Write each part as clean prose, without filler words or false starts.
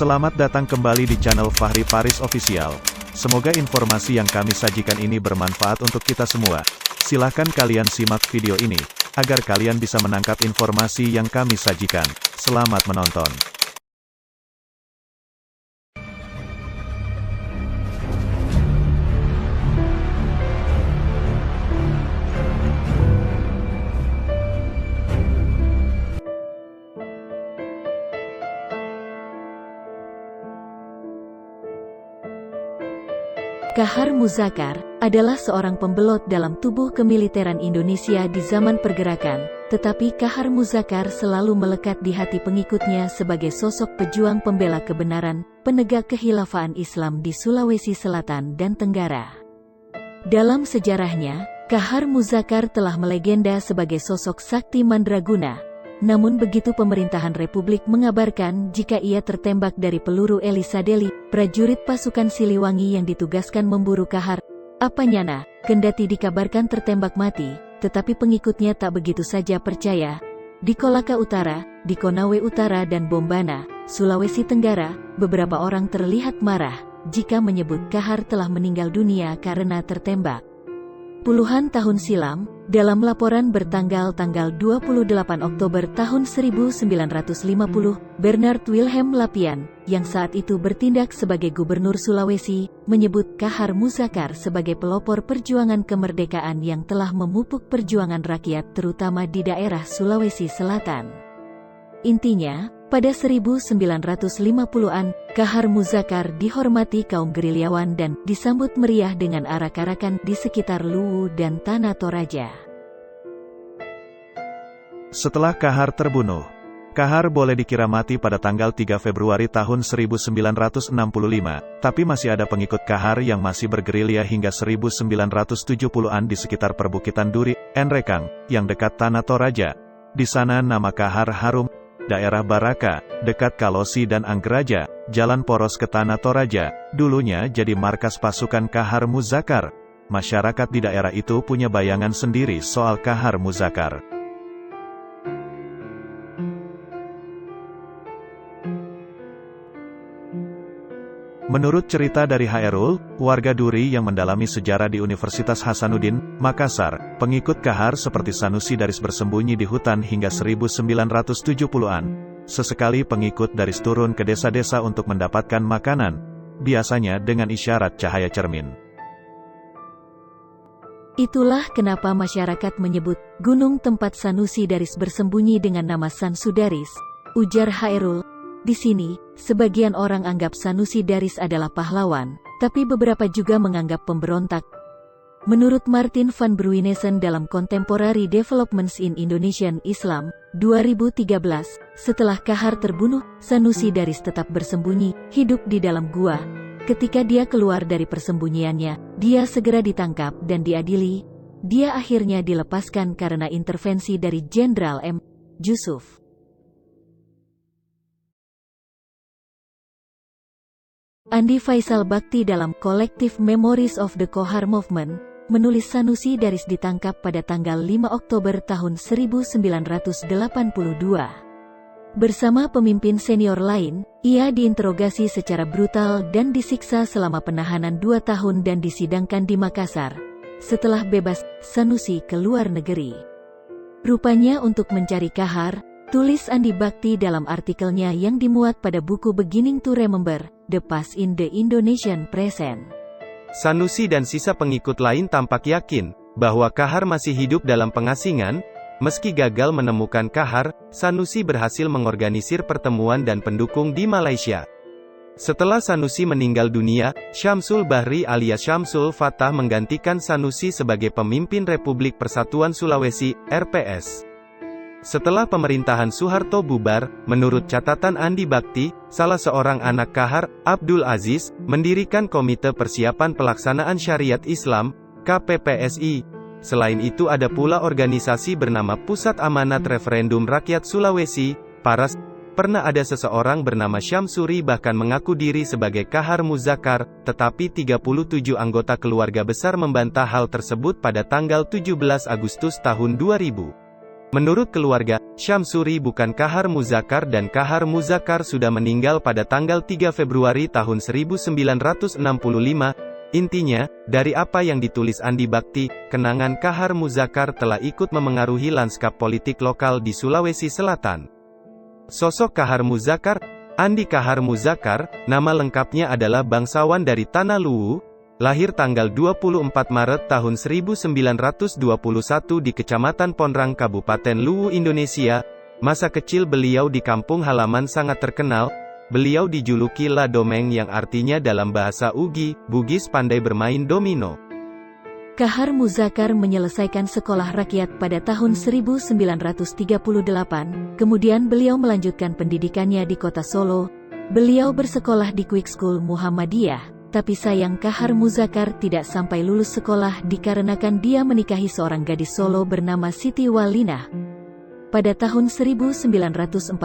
Selamat datang kembali di channel Fahri Faris Official. Semoga informasi yang kami sajikan ini bermanfaat untuk kita semua. Silahkan kalian simak video ini, agar kalian bisa menangkap informasi yang kami sajikan. Selamat menonton. Kahar Muzakkar adalah seorang pembelot dalam tubuh kemiliteran Indonesia di zaman pergerakan, tetapi Kahar Muzakkar selalu melekat di hati pengikutnya sebagai sosok pejuang pembela kebenaran, penegak kekhilafaan Islam di Sulawesi Selatan dan Tenggara. Dalam sejarahnya, Kahar Muzakkar telah melegenda sebagai sosok sakti mandraguna. Namun begitu pemerintahan Republik mengabarkan jika ia tertembak dari peluru Elisadeli, prajurit pasukan Siliwangi yang ditugaskan memburu Kahar, apanyana, kendati dikabarkan tertembak mati, tetapi pengikutnya tak begitu saja percaya. Di Kolaka Utara, di Konawe Utara dan Bombana, Sulawesi Tenggara, beberapa orang terlihat marah jika menyebut Kahar telah meninggal dunia karena tertembak. Puluhan tahun silam, dalam laporan bertanggal 28 Oktober tahun 1950, Bernard Wilhelm Lapian, yang saat itu bertindak sebagai Gubernur Sulawesi, menyebut Kahar Muzakkar sebagai pelopor perjuangan kemerdekaan yang telah memupuk perjuangan rakyat terutama di daerah Sulawesi Selatan. Intinya, pada 1950-an, Kahar Muzakkar dihormati kaum gerilyawan dan disambut meriah dengan arak-arakan di sekitar Luwu dan Tanah Toraja. Setelah Kahar terbunuh, Kahar boleh dikira mati pada tanggal 3 Februari tahun 1965, tapi masih ada pengikut Kahar yang masih bergerilya hingga 1970-an di sekitar perbukitan Duri, Enrekang, yang dekat Tanah Toraja. Di sana nama Kahar harum. Daerah Baraka, dekat Kalosi dan Anggeraja, jalan poros ke Tanah Toraja, dulunya jadi markas pasukan Kahar Muzakkar. Masyarakat di daerah itu punya bayangan sendiri soal Kahar Muzakkar. Menurut cerita dari Hairul, warga Duri yang mendalami sejarah di Universitas Hasanuddin, Makassar, pengikut Kahar seperti Sanusi Daris bersembunyi di hutan hingga 1970-an. Sesekali pengikut Daris turun ke desa-desa untuk mendapatkan makanan, biasanya dengan isyarat cahaya cermin. Itulah kenapa masyarakat menyebut gunung tempat Sanusi Daris bersembunyi dengan nama Sansudaris, ujar Hairul. Di sini, sebagian orang anggap Sanusi Daris adalah pahlawan, tapi beberapa juga menganggap pemberontak. Menurut Martin van Bruynesen dalam Contemporary Developments in Indonesian Islam, 2013, setelah Kahar terbunuh, Sanusi Daris tetap bersembunyi, hidup di dalam gua. Ketika dia keluar dari persembunyiannya, dia segera ditangkap dan diadili. Dia akhirnya dilepaskan karena intervensi dari Jenderal M. Jusuf. Andi Faisal Bakti dalam Collective Memories of the Kohar Movement, menulis Sanusi Daris ditangkap pada tanggal 5 Oktober tahun 1982. Bersama pemimpin senior lain, ia diinterogasi secara brutal dan disiksa selama penahanan 2 tahun dan disidangkan di Makassar. Setelah bebas, Sanusi ke luar negeri. Rupanya untuk mencari Kahar, tulis Andi Bakti dalam artikelnya yang dimuat pada buku Beginning to Remember, The Past in the Indonesian Present. Sanusi dan sisa pengikut lain tampak yakin bahwa Kahar masih hidup dalam pengasingan. Meski gagal menemukan Kahar, Sanusi berhasil mengorganisir pertemuan dan pendukung di Malaysia. Setelah Sanusi meninggal dunia, Syamsul Bahri alias Syamsul Fatah menggantikan Sanusi sebagai pemimpin Republik Persatuan Sulawesi, RPS. Setelah pemerintahan Suharto bubar, menurut catatan Andi Bakti, salah seorang anak Kahar, Abdul Aziz, mendirikan Komite Persiapan Pelaksanaan Syariat Islam, KPPSI. Selain itu ada pula organisasi bernama Pusat Amanat Referendum Rakyat Sulawesi, PARAS. Pernah ada seseorang bernama Syamsuri bahkan mengaku diri sebagai Kahar Muzakkar, tetapi 37 anggota keluarga besar membantah hal tersebut pada tanggal 17 Agustus tahun 2000. Menurut keluarga, Syamsuri bukan Kahar Muzakkar dan Kahar Muzakkar sudah meninggal pada tanggal 3 Februari tahun 1965. Intinya, dari apa yang ditulis Andi Bakti, kenangan Kahar Muzakkar telah ikut memengaruhi lanskap politik lokal di Sulawesi Selatan. Sosok Kahar Muzakkar, Andi Kahar Muzakkar, nama lengkapnya adalah bangsawan dari Tanah Luwu, lahir tanggal 24 Maret tahun 1921 di Kecamatan Ponrang, Kabupaten Luwu, Indonesia. Masa kecil beliau di kampung halaman sangat terkenal. Beliau dijuluki La Domeng yang artinya dalam bahasa Ugi, Bugis pandai bermain domino. Kahar Muzakkar menyelesaikan sekolah rakyat pada tahun 1938, kemudian beliau melanjutkan pendidikannya di kota Solo. Beliau bersekolah di Quick School Muhammadiyah. Tapi sayang Kahar Muzakkar tidak sampai lulus sekolah dikarenakan dia menikahi seorang gadis Solo bernama Siti Walinah. Pada tahun 1941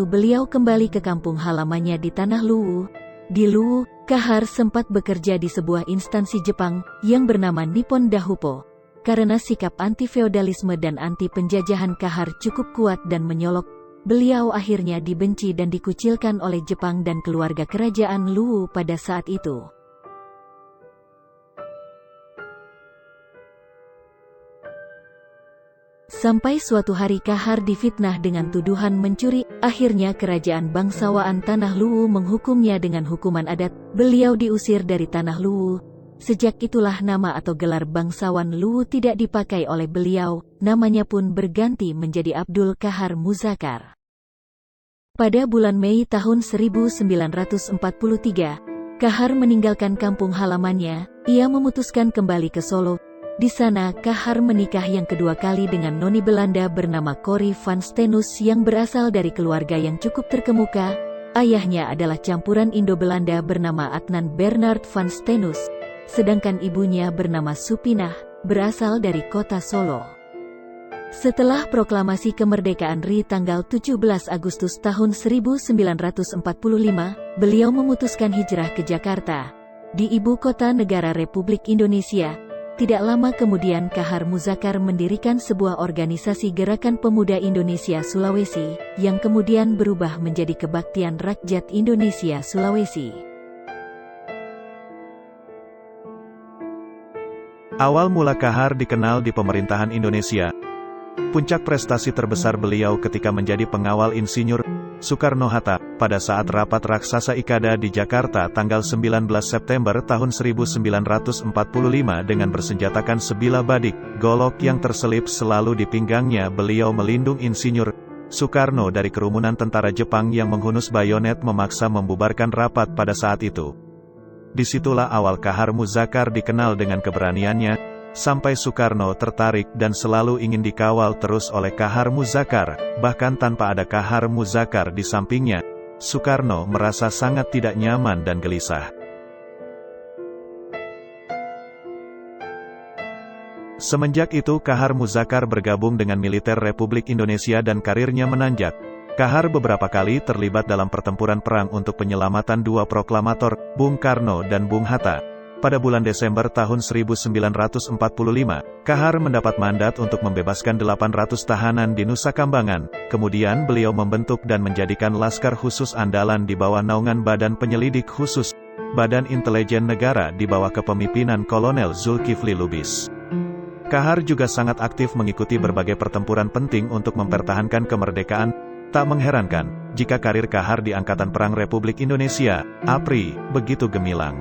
beliau kembali ke kampung halamannya di Tanah Luwu. Di Luwu, Kahar sempat bekerja di sebuah instansi Jepang yang bernama Nippon Dahupo. Karena sikap anti-feodalisme dan anti-penjajahan Kahar cukup kuat dan menyolok, beliau akhirnya dibenci dan dikucilkan oleh Jepang dan keluarga kerajaan Luwu pada saat itu. Sampai suatu hari Kahar difitnah dengan tuduhan mencuri, akhirnya kerajaan bangsawan Tanah Luwu menghukumnya dengan hukuman adat. Beliau diusir dari Tanah Luwu. Sejak itulah nama atau gelar bangsawan Luwu tidak dipakai oleh beliau, namanya pun berganti menjadi Abdul Kahar Muzakkar. Pada bulan Mei tahun 1943, Kahar meninggalkan kampung halamannya. Ia memutuskan kembali ke Solo. Di sana Kahar menikah yang kedua kali dengan noni Belanda bernama Corrie van Steenhuis yang berasal dari keluarga yang cukup terkemuka. Ayahnya adalah campuran Indo-Belanda bernama Adnan Bernard van Steenhuis, sedangkan ibunya bernama Supinah, berasal dari kota Solo. Setelah proklamasi kemerdekaan RI tanggal 17 Agustus tahun 1945, beliau memutuskan hijrah ke Jakarta, di ibu kota negara Republik Indonesia. Tidak lama kemudian Kahar Muzakkar mendirikan sebuah organisasi Gerakan Pemuda Indonesia Sulawesi, yang kemudian berubah menjadi Kebaktian Rakyat Indonesia Sulawesi. Awal mula Kahar dikenal di pemerintahan Indonesia. Puncak prestasi terbesar beliau ketika menjadi pengawal Insinyur Soekarno-Hatta, pada saat rapat raksasa Ikada di Jakarta tanggal 19 September tahun 1945 dengan bersenjatakan sebilah badik, golok yang terselip selalu di pinggangnya. Beliau melindung Insinyur Soekarno dari kerumunan tentara Jepang yang menghunus bayonet memaksa membubarkan rapat pada saat itu. Disitulah awal Kahar Muzakkar dikenal dengan keberaniannya, sampai Soekarno tertarik dan selalu ingin dikawal terus oleh Kahar Muzakkar. Bahkan tanpa ada Kahar Muzakkar di sampingnya, Soekarno merasa sangat tidak nyaman dan gelisah. Semenjak itu Kahar Muzakkar bergabung dengan militer Republik Indonesia dan karirnya menanjak. Kahar beberapa kali terlibat dalam pertempuran perang untuk penyelamatan dua proklamator, Bung Karno dan Bung Hatta. Pada bulan Desember tahun 1945, Kahar mendapat mandat untuk membebaskan 800 tahanan di Nusa Kambangan. Kemudian beliau membentuk dan menjadikan Laskar Khusus Andalan di bawah naungan Badan Penyelidik Khusus, Badan Intelijen Negara di bawah kepemimpinan Kolonel Zulkifli Lubis. Kahar juga sangat aktif mengikuti berbagai pertempuran penting untuk mempertahankan kemerdekaan. Tak mengherankan, jika karir Kahar di Angkatan Perang Republik Indonesia, APRI, begitu gemilang.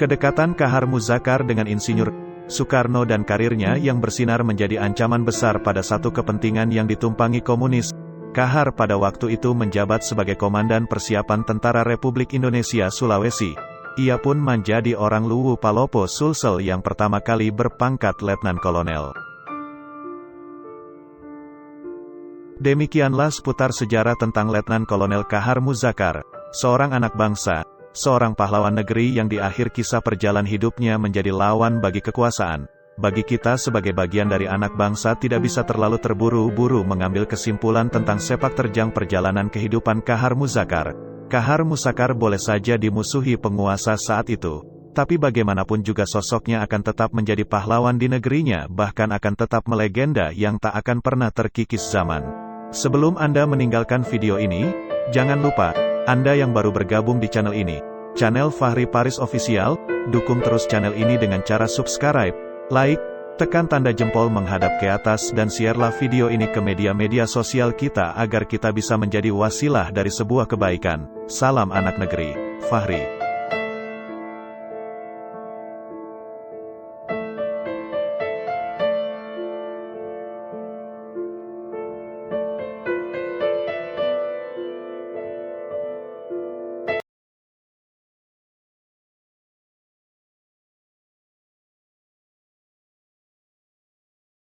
Kedekatan Kahar Muzakkar dengan Insinyur Soekarno dan karirnya yang bersinar menjadi ancaman besar pada satu kepentingan yang ditumpangi komunis. Kahar pada waktu itu menjabat sebagai Komandan Persiapan Tentara Republik Indonesia Sulawesi. Ia pun menjadi orang Luwu Palopo Sulsel yang pertama kali berpangkat Letnan Kolonel. Demikianlah seputar sejarah tentang Letnan Kolonel Kahar Muzakkar, seorang anak bangsa, seorang pahlawan negeri yang di akhir kisah perjalanan hidupnya menjadi lawan bagi kekuasaan. Bagi kita sebagai bagian dari anak bangsa tidak bisa terlalu terburu-buru mengambil kesimpulan tentang sepak terjang perjalanan kehidupan Kahar Muzakkar. Kahar Muzakkar boleh saja dimusuhi penguasa saat itu, Tapi bagaimanapun juga sosoknya akan tetap menjadi pahlawan di negerinya, bahkan akan tetap melegenda yang tak akan pernah terkikis zaman. Sebelum Anda meninggalkan video ini, jangan lupa, Anda yang baru bergabung di channel ini, channel Fahri Paris Official, dukung terus channel ini dengan cara subscribe, like, tekan tanda jempol menghadap ke atas dan share-lah video ini ke media-media sosial kita agar kita bisa menjadi wasilah dari sebuah kebaikan. Salam anak negeri, Fahri.